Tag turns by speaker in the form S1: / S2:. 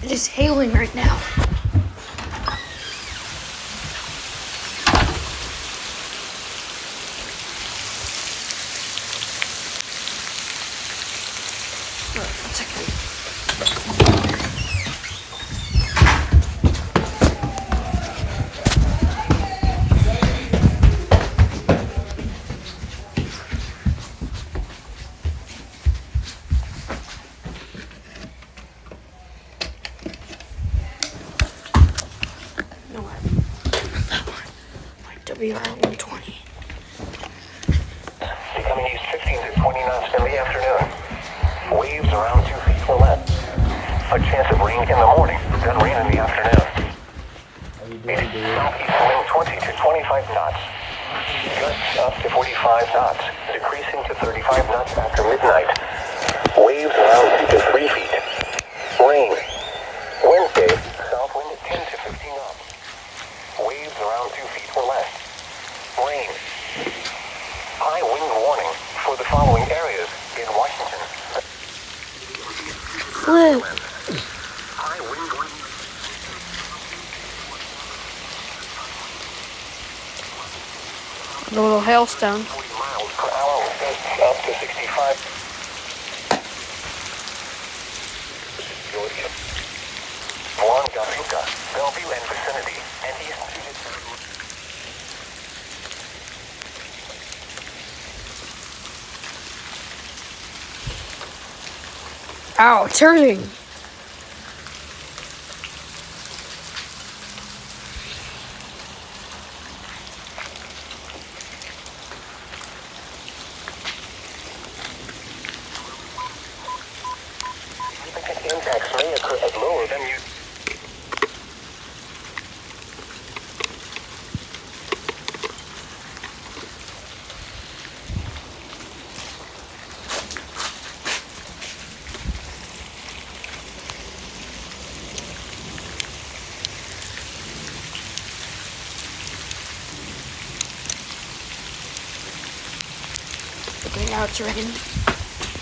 S1: It is hailing right now. One second. No, that one. My WR120.
S2: Becoming east 15 to 20 knots in the afternoon. Waves around 2 feet or less. A chance of rain in the morning, then rain in the afternoon. Southeast wind 20 to 25 knots. Gusts up to 45 knots, decreasing to 35 knots after midnight. Waves around 2 to 3 feet. Rain. Wednesday, south wind at 10 to 15 knots. Waves around 2 feet or less. Rain. High wind warning for the following areas in Washington.
S1: Flip.
S2: High wind warning.
S1: A little hailstone.
S2: 40 miles per hour with gusts up to 65. Georgia. Guadalupe, Bellevue and vicinity, and east to
S1: Ow, turning.
S2: impacts may occur at lower than you.
S1: Okay, now it's raining.